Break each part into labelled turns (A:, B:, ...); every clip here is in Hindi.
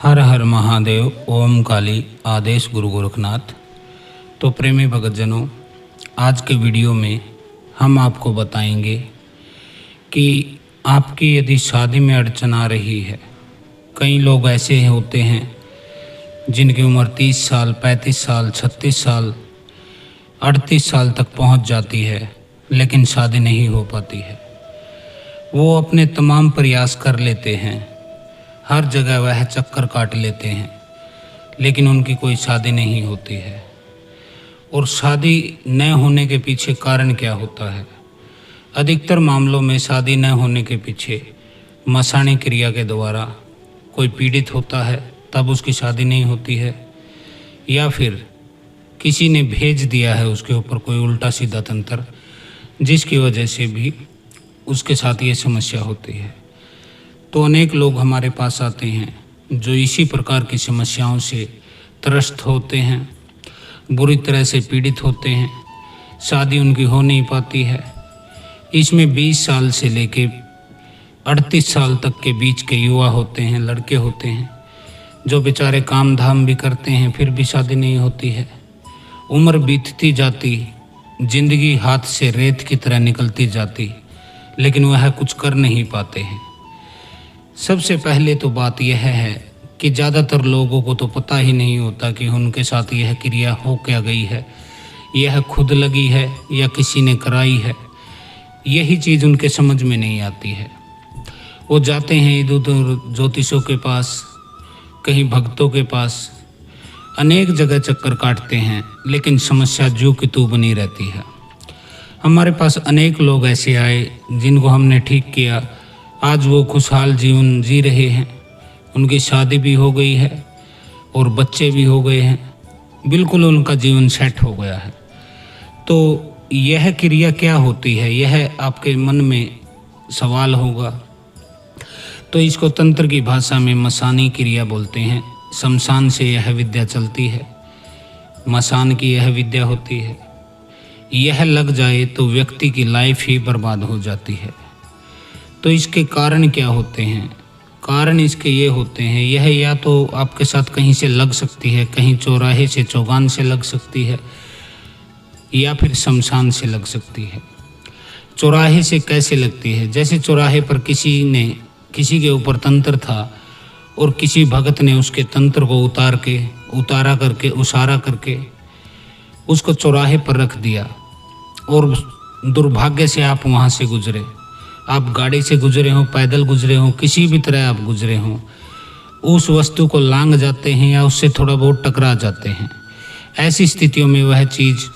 A: हर हर महादेव। ओम काली आदेश गुरु गोरखनाथ। तो प्रेमी भगतजनों, आज के वीडियो में हम आपको बताएंगे कि आपकी यदि शादी में अड़चन आ रही है। कई लोग ऐसे होते हैं जिनकी उम्र 30 साल, 35 साल, 36 साल, 38 साल तक पहुंच जाती है, लेकिन शादी नहीं हो पाती है। वो अपने तमाम प्रयास कर लेते हैं, हर जगह वह चक्कर काट लेते हैं, लेकिन उनकी कोई शादी नहीं होती है। और शादी न होने के पीछे कारण क्या होता है? अधिकतर मामलों में शादी न होने के पीछे मसाणी क्रिया के द्वारा कोई पीड़ित होता है, तब उसकी शादी नहीं होती है, या फिर किसी ने भेज दिया है उसके ऊपर कोई उल्टा सीधा तंत्र, जिसकी वजह से भी उसके साथ ये समस्या होती है। तो अनेक लोग हमारे पास आते हैं जो इसी प्रकार की समस्याओं से त्रस्त होते हैं, बुरी तरह से पीड़ित होते हैं, शादी उनकी हो नहीं पाती है। इसमें 20 साल से लेके 38 साल तक के बीच के युवा होते हैं, लड़के होते हैं, जो बेचारे काम धाम भी करते हैं, फिर भी शादी नहीं होती है। उम्र बीतती जाती, जिंदगी हाथ से रेत की तरह निकलती जाती, लेकिन वह कुछ कर नहीं पाते हैं। सबसे पहले तो बात यह है कि ज़्यादातर लोगों को तो पता ही नहीं होता कि उनके साथ यह क्रिया हो क्या गई है, यह खुद लगी है या किसी ने कराई है। यही चीज़ उनके समझ में नहीं आती है। वो जाते हैं इधर उधर ज्योतिषों के पास, कहीं भक्तों के पास, अनेक जगह चक्कर काटते हैं, लेकिन समस्या ज्यों की त्यों बनी रहती है। हमारे पास अनेक लोग ऐसे आए जिनको हमने ठीक किया, आज वो खुशहाल जीवन जी रहे हैं, उनकी शादी भी हो गई है और बच्चे भी हो गए हैं, बिल्कुल उनका जीवन सेट हो गया है। तो यह क्रिया क्या होती है, यह आपके मन में सवाल होगा। तो इसको तंत्र की भाषा में मसानी क्रिया बोलते हैं। शमशान से यह विद्या चलती है, मसान की यह विद्या होती है। यह लग जाए तो व्यक्ति की लाइफ ही बर्बाद हो जाती है। तो इसके कारण क्या होते हैं? कारण इसके ये होते हैं, यह या तो आपके साथ कहीं से लग सकती है, कहीं चौराहे से, चौगान से लग सकती है, या फिर शमशान से लग सकती है। चौराहे से कैसे लगती है? जैसे चौराहे पर किसी के ऊपर तंत्र था और किसी भगत ने उसके तंत्र को उसारा करके उसको चौराहे पर रख दिया, और दुर्भाग्य से आप वहाँ से गुजरे, आप गाड़ी से गुजरे हो, पैदल गुजरे हो, किसी भी तरह आप गुजरे हो, उस वस्तु को लांग जाते हैं या उससे थोड़ा बहुत टकरा जाते हैं। ऐसी स्थितियों में वह चीज़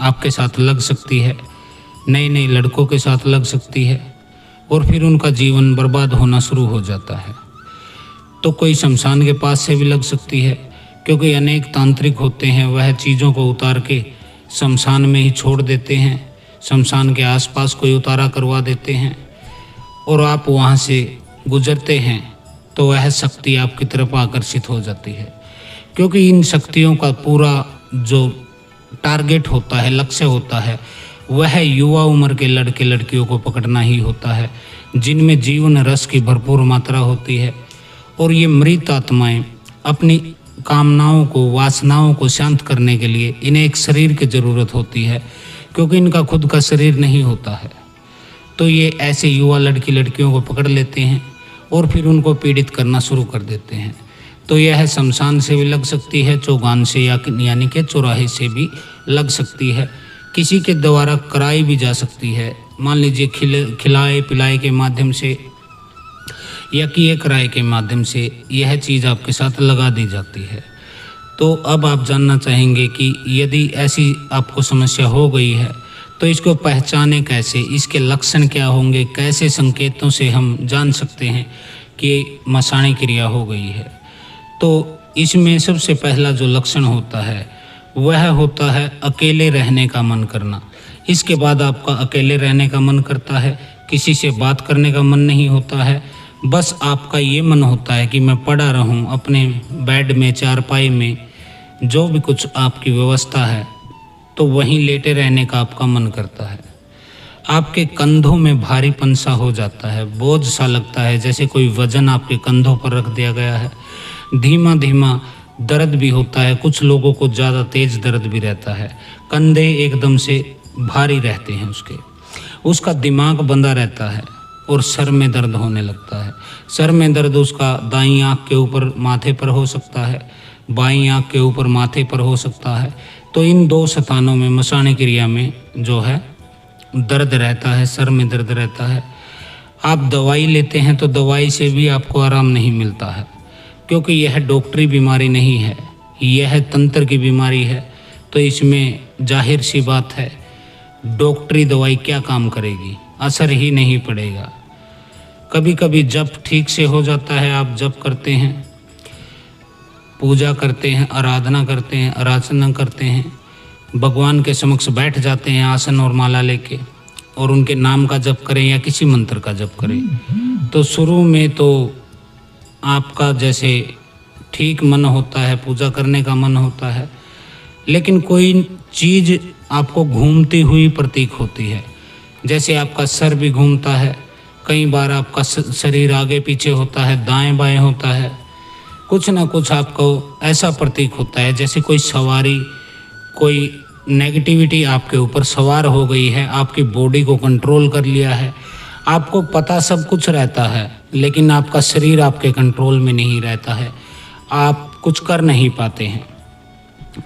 A: आपके साथ लग सकती है, नए नए लड़कों के साथ लग सकती है, और फिर उनका जीवन बर्बाद होना शुरू हो जाता है। तो कोई शमशान के पास से भी लग सकती है, क्योंकि अनेक तांत्रिक होते हैं, वह चीज़ों को उतार के शमशान में ही छोड़ देते हैं, शमशान के आसपास कोई उतारा करवा देते हैं, और आप वहाँ से गुजरते हैं तो वह शक्ति आपकी तरफ आकर्षित हो जाती है। क्योंकि इन शक्तियों का पूरा जो टारगेट होता है, लक्ष्य होता है, वह युवा उम्र के लड़के लड़कियों को पकड़ना ही होता है, जिनमें जीवन रस की भरपूर मात्रा होती है। और ये मृत आत्माएं अपनी कामनाओं को, वासनाओं को शांत करने के लिए इन्हें एक शरीर की ज़रूरत होती है, क्योंकि इनका खुद का शरीर नहीं होता है। तो ये ऐसे युवा लड़की लड़कियों को पकड़ लेते हैं और फिर उनको पीड़ित करना शुरू कर देते हैं। तो यह शमशान से भी लग सकती है, चौगान से यानी कि चौराहे से भी लग सकती है, किसी के द्वारा कराई भी जा सकती है। मान लीजिए खिलाए पिलाए के माध्यम से या किए कराए के माध्यम से यह चीज़ आपके साथ लगा दी जाती है। तो अब आप जानना चाहेंगे कि यदि ऐसी आपको समस्या हो गई है तो इसको पहचाने कैसे, इसके लक्षण क्या होंगे, कैसे संकेतों से हम जान सकते हैं कि मसाणी क्रिया हो गई है। तो इसमें सबसे पहला जो लक्षण होता है वह होता है अकेले रहने का मन करना। इसके बाद आपका अकेले रहने का मन करता है, किसी से बात करने का मन नहीं होता है, बस आपका ये मन होता है कि मैं पड़ा रहूं अपने बेड में, चारपाई में, जो भी कुछ आपकी व्यवस्था है, तो वहीं लेटे रहने का आपका मन करता है। आपके कंधों में भारीपन सा हो जाता है, बोझ सा लगता है, जैसे कोई वजन आपके कंधों पर रख दिया गया है। धीमा धीमा दर्द भी होता है, कुछ लोगों को ज़्यादा तेज़ दर्द भी रहता है, कंधे एकदम से भारी रहते हैं उसका दिमाग बंधा रहता है और सर में दर्द होने लगता है। सर में दर्द उसका दाईं आँख के ऊपर माथे पर हो सकता है, बाईं आँख के ऊपर माथे पर हो सकता है। तो इन 2 स्थानों में मसाणी क्रिया में जो है दर्द रहता है, सर में दर्द रहता है। आप दवाई लेते हैं तो दवाई से भी आपको आराम नहीं मिलता है, क्योंकि यह डॉक्टरी बीमारी नहीं है, यह तंत्र की बीमारी है। तो इसमें जाहिर सी बात है डॉक्टरी दवाई क्या काम करेगी, असर ही नहीं पड़ेगा। कभी कभी जप ठीक से हो जाता है, आप जप करते हैं, पूजा करते हैं, आराधना करते हैं, अर्चना करते हैं, भगवान के समक्ष बैठ जाते हैं आसन और माला लेके और उनके नाम का जप करें या किसी मंत्र का जप करें, तो शुरू में तो आपका जैसे ठीक मन होता है, पूजा करने का मन होता है, लेकिन कोई चीज़ आपको घूमती हुई प्रतीक होती है। जैसे आपका सर भी घूमता है, कई बार आपका शरीर आगे पीछे होता है, दाएं बाएं होता है, कुछ ना कुछ आपको ऐसा प्रतीक होता है जैसे कोई सवारी, कोई नेगेटिविटी आपके ऊपर सवार हो गई है, आपकी बॉडी को कंट्रोल कर लिया है। आपको पता सब कुछ रहता है, लेकिन आपका शरीर आपके कंट्रोल में नहीं रहता है, आप कुछ कर नहीं पाते हैं।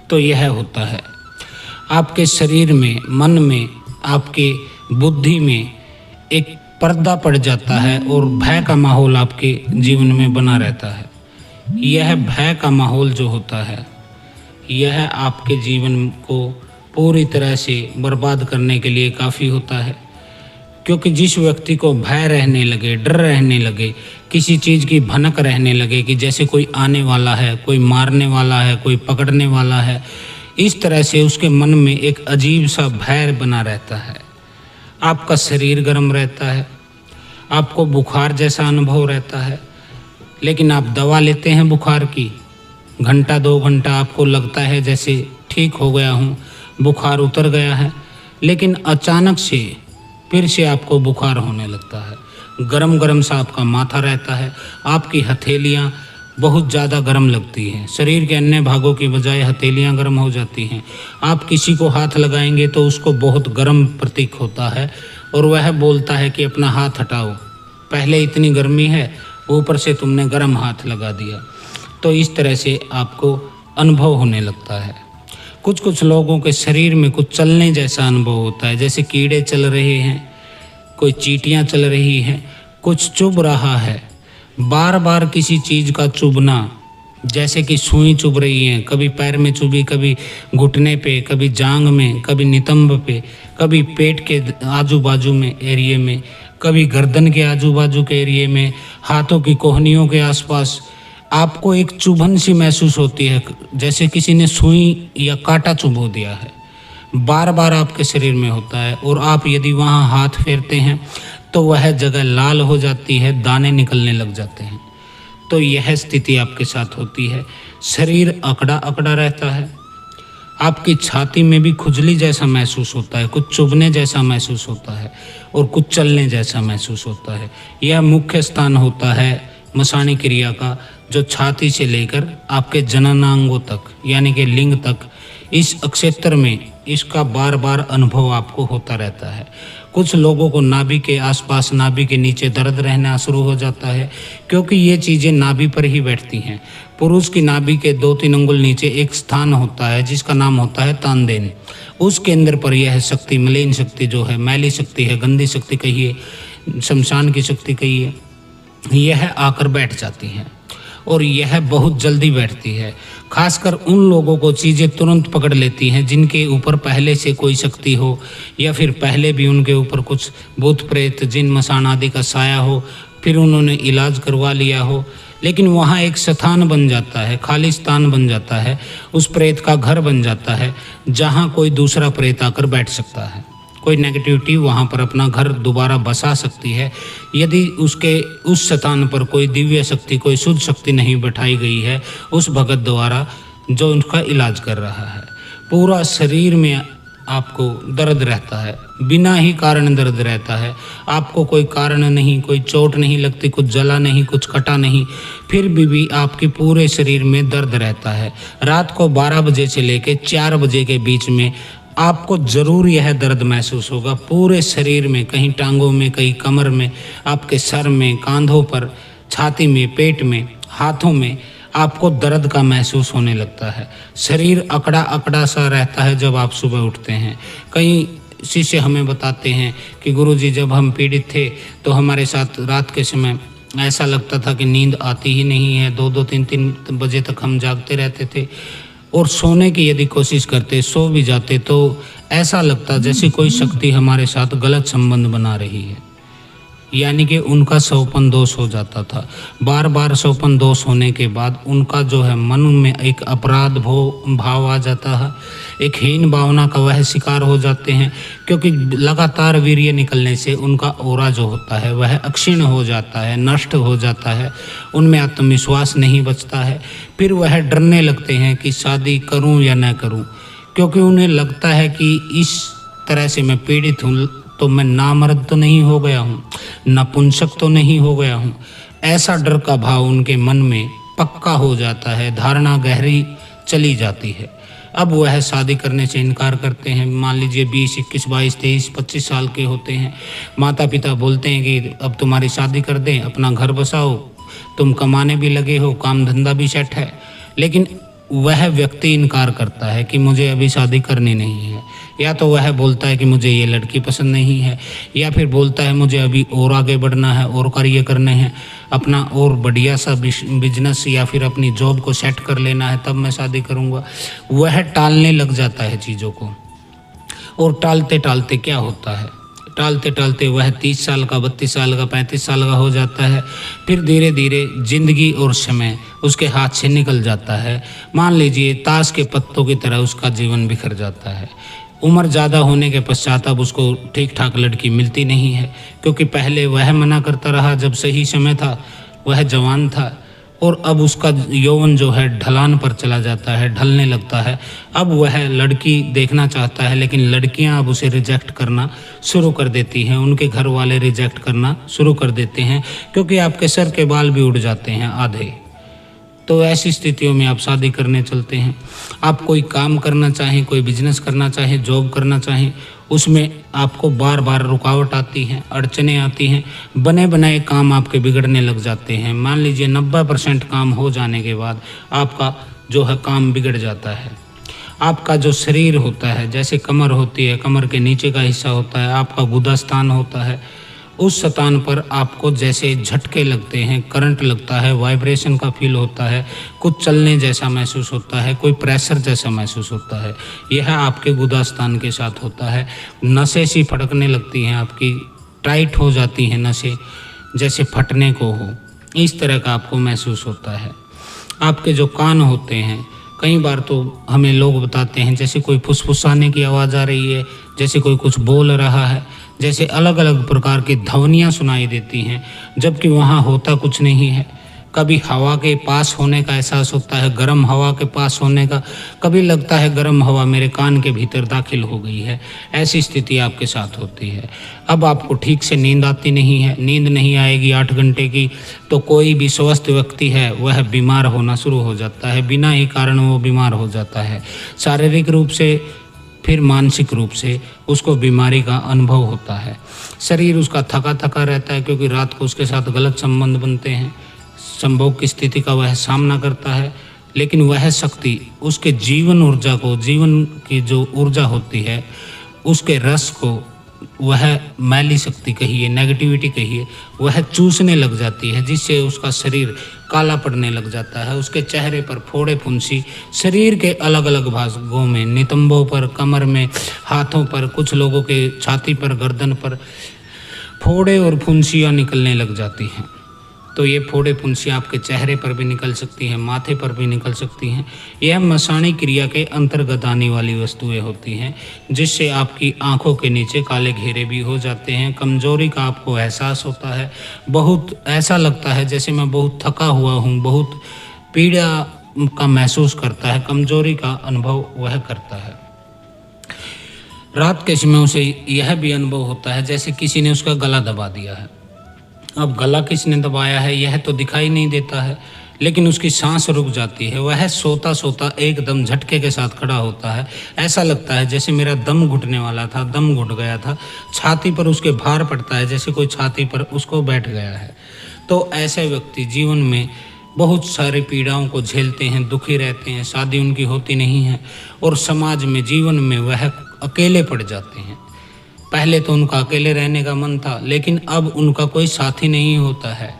A: तो यह होता है आपके शरीर में, मन में, आपके बुद्धि में एक पर्दा पड़ जाता है और भय का माहौल आपके जीवन में बना रहता है। यह भय का माहौल जो होता है, यह आपके जीवन को पूरी तरह से बर्बाद करने के लिए काफ़ी होता है। क्योंकि जिस व्यक्ति को भय रहने लगे, डर रहने लगे, किसी चीज़ की भनक रहने लगे कि जैसे कोई आने वाला है, कोई मारने वाला है, कोई पकड़ने वाला है, इस तरह से उसके मन में एक अजीब सा भय बना रहता है। आपका शरीर गर्म रहता है, आपको बुखार जैसा अनुभव रहता है, लेकिन आप दवा लेते हैं बुखार की, घंटा 2 घंटा आपको लगता है जैसे ठीक हो गया हूँ, बुखार उतर गया है, लेकिन अचानक से फिर से आपको बुखार होने लगता है। गरम गरम सा आपका माथा रहता है, आपकी हथेलियाँ बहुत ज़्यादा गर्म लगती हैं, शरीर के अन्य भागों की बजाय हथेलियाँ गर्म हो जाती हैं। आप किसी को हाथ लगाएंगे तो उसको बहुत गर्म प्रतीक होता है और वह बोलता है कि अपना हाथ हटाओ, पहले इतनी गर्मी है, ऊपर से तुमने गर्म हाथ लगा दिया। तो इस तरह से आपको अनुभव होने लगता है। कुछ कुछ लोगों के शरीर में कुछ चलने जैसा अनुभव होता है, जैसे कीड़े चल रहे हैं, कोई चींटियाँ चल रही हैं, कुछ चुभ रहा है, बार बार किसी चीज़ का चुभना, जैसे कि सुई चुभ रही है, कभी पैर में चुभी, कभी घुटने पे, कभी जांग में, कभी नितंब पे, कभी पेट के आजू बाजू में एरिए में, कभी गर्दन के आजू बाजू के एरिए में, हाथों की कोहनियों के आसपास आपको एक चुभन सी महसूस होती है, जैसे किसी ने सुई या कांटा चुभो दिया है। बार बार आपके शरीर में होता है और आप यदि वहाँ हाथ फेरते हैं तो वह जगह लाल हो जाती है, दाने निकलने लग जाते हैं। तो यह स्थिति आपके साथ होती है। शरीर अकड़ा अकड़ा रहता है, आपकी छाती में भी खुजली जैसा महसूस होता है, कुछ चुभने जैसा महसूस होता है और कुछ चलने जैसा महसूस होता है। यह मुख्य स्थान होता है मसाणी क्रिया का, जो छाती से लेकर आपके जननांगों तक यानी कि लिंग तक, इस क्षेत्र में इसका बार बार अनुभव आपको होता रहता है। कुछ लोगों को नाभि के आसपास, नाभि के नीचे दर्द रहना शुरू हो जाता है, क्योंकि ये चीज़ें नाभि पर ही बैठती हैं। पुरुष की नाभि के 2-3 अंगुल नीचे एक स्थान होता है जिसका नाम होता है तानदेन। उस केंद्र पर यह शक्ति, मलिन शक्ति जो है, मैली शक्ति है, गंदी शक्ति कहिए, शमशान की शक्ति कहिए, यह आकर बैठ जाती है और यह बहुत जल्दी बैठती है। खासकर उन लोगों को चीज़ें तुरंत पकड़ लेती हैं जिनके ऊपर पहले से कोई शक्ति हो या फिर पहले भी उनके ऊपर कुछ भूत प्रेत, जिन मसान आदि का साया हो, फिर उन्होंने इलाज करवा लिया हो, लेकिन वहाँ एक स्थान बन जाता है, खाली स्थान बन जाता है, उस प्रेत का घर बन जाता है जहाँ कोई दूसरा प्रेत आकर बैठ सकता है। कोई नेगेटिविटी वहाँ पर अपना घर दोबारा बसा सकती है यदि उसके उस स्थान पर कोई दिव्य शक्ति, कोई शुद्ध शक्ति नहीं बैठाई गई है उस भगत द्वारा जो उनका इलाज कर रहा है। पूरा शरीर में आपको दर्द रहता है, बिना ही कारण दर्द रहता है। आपको कोई कारण नहीं, कोई चोट नहीं लगती, कुछ जला नहीं, कुछ कटा नहीं, फिर भी आपके पूरे शरीर में दर्द रहता है। रात को 12 बजे से लेकर 4 बजे के बीच में आपको ज़रूर यह दर्द महसूस होगा पूरे शरीर में, कहीं टांगों में, कहीं कमर में, आपके सर में, कंधों पर, छाती में, पेट में, हाथों में आपको दर्द का महसूस होने लगता है। शरीर अकड़ा अकड़ा सा रहता है जब आप सुबह उठते हैं। कई शिष्य हमें बताते हैं कि गुरुजी जब हम पीड़ित थे तो हमारे साथ रात के समय ऐसा लगता था कि नींद आती ही नहीं है, 2-2, 3-3 बजे तक हम जागते रहते थे और सोने की यदि कोशिश करते, सो भी जाते तो ऐसा लगता जैसे कोई शक्ति हमारे साथ गलत संबंध बना रही है, यानी कि उनका सौपन दोष हो जाता था। बार बार सौपन दोष होने के बाद उनका जो है मन में एक अपराध भाव आ जाता है, एक हीन भावना का वह शिकार हो जाते हैं, क्योंकि लगातार वीर्य निकलने से उनका ओरा जो होता है वह अक्षीण हो जाता है, नष्ट हो जाता है, उनमें आत्मविश्वास नहीं बचता है। फिर वह डरने लगते हैं कि शादी करूं या न करूं, क्योंकि उन्हें लगता है कि इस तरह से मैं पीड़ित हूँ तो मैं नामर्द तो नहीं हो गया हूँ, नपुंसक तो नहीं हो गया हूँ। ऐसा डर का भाव उनके मन में पक्का हो जाता है, धारणा गहरी चली जाती है। अब वह शादी करने से इनकार करते हैं। मान लीजिए 20, 21, 22, 23, 25 साल के होते हैं। माता पिता बोलते हैं कि अब तुम्हारी शादी कर दें, अपना घर बसाओ, तुम कमाने भी लगे हो, काम धंधा भी सेट है। लेकिन वह व्यक्ति इनकार करता है कि मुझे अभी शादी करनी नहीं है, या तो वह बोलता है कि मुझे ये लड़की पसंद नहीं है, या फिर बोलता है मुझे अभी और आगे बढ़ना है और कार्य करने हैं, अपना और बढ़िया सा बिजनेस या फिर अपनी जॉब को सेट कर लेना है, तब मैं शादी करूँगा। वह टालने लग जाता है चीज़ों को, और टालते टालते क्या होता है, टालते टालते वह 30 साल का, 32 साल का, 35 साल का हो जाता है। फिर धीरे धीरे जिंदगी और समय उसके हाथ से निकल जाता है। मान लीजिए ताश के पत्तों की तरह उसका जीवन बिखर जाता है। उम्र ज़्यादा होने के पश्चात अब उसको ठीक ठाक लड़की मिलती नहीं है, क्योंकि पहले वह मना करता रहा जब सही समय था, वह जवान था, और अब उसका यौवन जो है ढलान पर चला जाता है, ढलने लगता है। अब वह लड़की देखना चाहता है, लेकिन लड़कियां अब उसे रिजेक्ट करना शुरू कर देती हैं, उनके घर वाले रिजेक्ट करना शुरू कर देते हैं, क्योंकि आपके सर के बाल भी उड़ जाते हैं आधे। तो ऐसी स्थितियों में आप शादी करने चलते हैं। आप कोई काम करना चाहें, कोई बिजनेस करना चाहें, जॉब करना चाहें, उसमें आपको बार बार रुकावट आती है, अड़चने आती हैं, बने बनाए काम आपके बिगड़ने लग जाते हैं। मान लीजिए 90% काम हो जाने के बाद आपका जो है काम बिगड़ जाता है। आपका जो शरीर होता है, जैसे कमर होती है, कमर के नीचे का हिस्सा होता है, आपका गुदा स्थान होता है, उस स्थान पर आपको जैसे झटके लगते हैं, करंट लगता है, वाइब्रेशन का फील होता है, कुछ चलने जैसा महसूस होता है, कोई प्रेशर जैसा महसूस होता है। यह आपके गुदा स्थान के साथ होता है। नसें सी फटकने लगती हैं, आपकी टाइट हो जाती हैं नसें, जैसे फटने को हो, इस तरह का आपको महसूस होता है। आपके जो कान होते हैं, कई बार तो हमें लोग बताते हैं जैसे कोई फुसफुसाने की आवाज़ आ रही है, जैसे कोई कुछ बोल रहा है, जैसे अलग अलग प्रकार की ध्वनियाँ सुनाई देती हैं, जबकि वहाँ होता कुछ नहीं है। कभी हवा के पास होने का एहसास होता है, गर्म हवा के पास होने का, कभी लगता है गर्म हवा मेरे कान के भीतर दाखिल हो गई है। ऐसी स्थिति आपके साथ होती है। अब आपको ठीक से नींद आती नहीं है, नींद नहीं आएगी 8 घंटे की, तो कोई भी स्वस्थ व्यक्ति है वह बीमार होना शुरू हो जाता है, बिना ही कारण वो बीमार हो जाता है। शारीरिक रूप से, फिर मानसिक रूप से उसको बीमारी का अनुभव होता है। शरीर उसका थका थका रहता है, क्योंकि रात को उसके साथ गलत संबंध बनते हैं। संभोग की स्थिति का वह सामना करता है, लेकिन वह शक्ति उसके जीवन ऊर्जा को, जीवन की जो ऊर्जा होती है, उसके रस को, वह मैली शक्ति कहिए, नेगेटिविटी कहिए, वह चूसने लग जाती है, जिससे उसका शरीर काला पड़ने लग जाता है। उसके चेहरे पर फोड़े फुंसी, शरीर के अलग अलग भागों में, नितंबों पर, कमर में, हाथों पर, कुछ लोगों के छाती पर, गर्दन पर फोड़े और फुंसियाँ निकलने लग जाती हैं। तो ये फोड़े फुंसियाँ आपके चेहरे पर भी निकल सकती हैं, माथे पर भी निकल सकती हैं। यह मसाणी क्रिया के अंतर्गत आने वाली वस्तुएं होती हैं, जिससे आपकी आंखों के नीचे काले घेरे भी हो जाते हैं। कमजोरी का आपको एहसास होता है, बहुत ऐसा लगता है जैसे मैं बहुत थका हुआ हूँ, बहुत पीड़ा का महसूस करता है, कमजोरी का अनुभव वह करता है। रात के समय उसे यह भी अनुभव होता है जैसे किसी ने उसका गला दबा दिया है। अब गला किसने दबाया है यह तो दिखाई नहीं देता है, लेकिन उसकी सांस रुक जाती है। वह सोता सोता एकदम झटके के साथ खड़ा होता है। ऐसा लगता है जैसे मेरा दम घुटने वाला था, दम घुट गया था। छाती पर उसके भार पड़ता है जैसे कोई छाती पर उसको बैठ गया है। तो ऐसे व्यक्ति जीवन में बहुत सारी पीड़ाओं को झेलते हैं, दुखी रहते हैं, शादी उनकी होती नहीं है और समाज में जीवन में वह अकेले पड़ जाते हैं। पहले तो उनका अकेले रहने का मन था, लेकिन अब उनका कोई साथी नहीं होता है।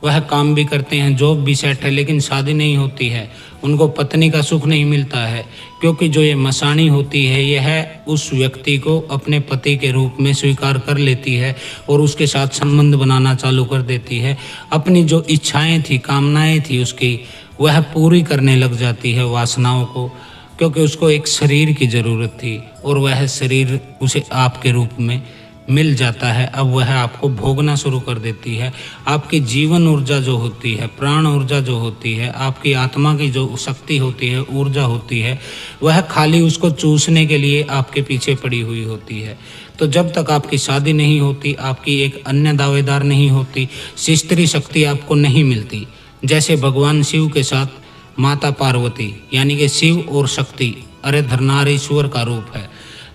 A: वह काम भी करते हैं, जॉब भी सेट है, लेकिन शादी नहीं होती है। उनको पत्नी का सुख नहीं मिलता है, क्योंकि जो ये मसाणी होती है यह उस व्यक्ति को अपने पति के रूप में स्वीकार कर लेती है और उसके साथ संबंध बनाना चालू कर देती है। अपनी जो इच्छाएं थी, कामनाएं थी उसकी, वह पूरी करने लग जाती है वासनाओं को, क्योंकि उसको एक शरीर की ज़रूरत थी और वह शरीर उसे आपके रूप में मिल जाता है। अब वह आपको भोगना शुरू कर देती है। आपकी जीवन ऊर्जा जो होती है, प्राण ऊर्जा जो होती है, आपकी आत्मा की जो शक्ति होती है, ऊर्जा होती है, वह खाली उसको चूसने के लिए आपके पीछे पड़ी हुई होती है। तो जब तक आपकी शादी नहीं होती, आपकी एक अन्य दावेदार नहीं होती, स्त्री शक्ति आपको नहीं मिलती। जैसे भगवान शिव के साथ माता पार्वती, यानी कि शिव और शक्ति अरे धरनारीश्वर का रूप है।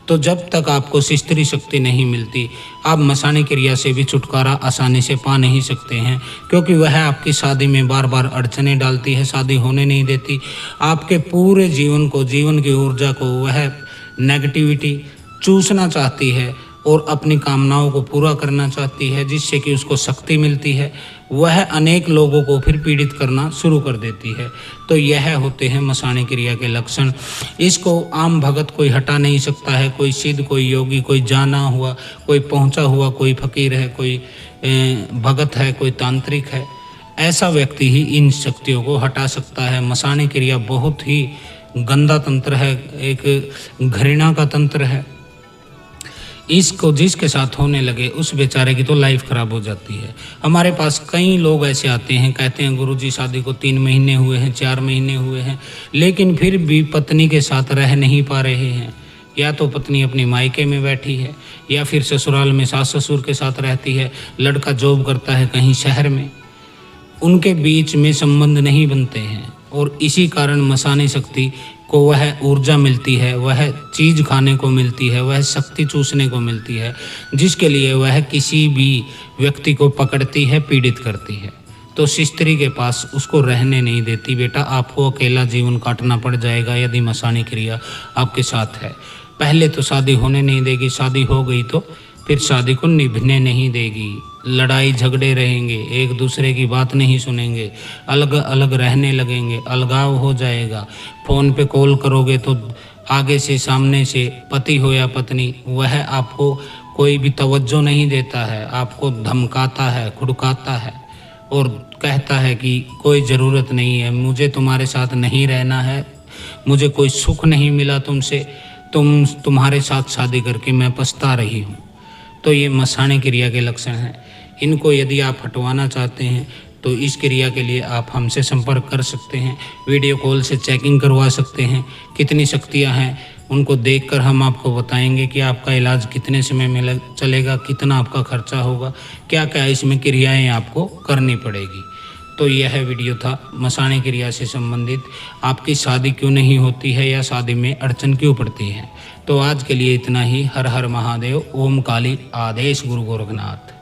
A: तो जब तक आपको स्त्री शक्ति नहीं मिलती, आप मसाणी क्रिया से भी छुटकारा आसानी से पा नहीं सकते हैं, क्योंकि वह आपकी शादी में बार बार अड़चने डालती है, शादी होने नहीं देती। आपके पूरे जीवन को, जीवन की ऊर्जा को वह नेगेटिविटी चूसना चाहती है और अपनी कामनाओं को पूरा करना चाहती है, जिससे कि उसको शक्ति मिलती है। वह अनेक लोगों को फिर पीड़ित करना शुरू कर देती है। तो यह होते हैं मसाणी क्रिया के लक्षण। इसको आम भगत कोई हटा नहीं सकता है। कोई सिद्ध, कोई योगी, कोई जाना हुआ, कोई पहुंचा हुआ, कोई फकीर है, कोई भगत है, कोई तांत्रिक है, ऐसा व्यक्ति ही इन शक्तियों को हटा सकता है। मसाणी क्रिया बहुत ही गंदा तंत्र है, एक घृणा का तंत्र है। इसको जिसके साथ होने लगे उस बेचारे की तो लाइफ खराब हो जाती है। हमारे पास कई लोग ऐसे आते हैं, कहते हैं गुरुजी शादी को 3 महीने हुए हैं, 4 महीने हुए हैं, लेकिन फिर भी पत्नी के साथ रह नहीं पा रहे हैं। या तो पत्नी अपनी मायके में बैठी है या फिर ससुराल में सास ससुर के साथ रहती है। लड़का जॉब करता है कहीं शहर में, उनके बीच में संबंध नहीं बनते हैं और इसी कारण मसाणी शक्ति को वह ऊर्जा मिलती है, वह चीज़ खाने को मिलती है, वह शक्ति चूसने को मिलती है, जिसके लिए वह किसी भी व्यक्ति को पकड़ती है, पीड़ित करती है। तो स्त्री के पास उसको रहने नहीं देती। बेटा आपको अकेला जीवन काटना पड़ जाएगा यदि मसाणी क्रिया आपके साथ है। पहले तो शादी होने नहीं देगी, शादी हो गई तो फिर शादी को निभने नहीं देगी। लड़ाई झगड़े रहेंगे, एक दूसरे की बात नहीं सुनेंगे, अलग अलग रहने लगेंगे, अलगाव हो जाएगा। फ़ोन पे कॉल करोगे तो आगे से सामने से पति हो या पत्नी, वह आपको कोई भी तवज्जो नहीं देता है, आपको धमकाता है, खुड़काता है और कहता है कि कोई ज़रूरत नहीं है, मुझे तुम्हारे साथ नहीं रहना है, मुझे कोई सुख नहीं मिला तुमसे, तुम्हारे साथ शादी करके मैं पछता रही हूँ। तो ये मसाणी क्रिया के लक्षण हैं। इनको यदि आप हटवाना चाहते हैं तो इस क्रिया के लिए आप हमसे संपर्क कर सकते हैं। वीडियो कॉल से चेकिंग करवा सकते हैं, कितनी शक्तियां हैं उनको देखकर हम आपको बताएंगे कि आपका इलाज कितने समय में चलेगा, कितना आपका खर्चा होगा, क्या क्या इसमें क्रियाएं आपको करनी पड़ेगी। तो यह वीडियो था मसाणी क्रिया से संबंधित। आपकी शादी क्यों नहीं होती है या शादी में अड़चन क्यों पड़ती है। तो आज के लिए इतना ही। हर हर महादेव। ओम काली। आदेश गुरु गोरखनाथ।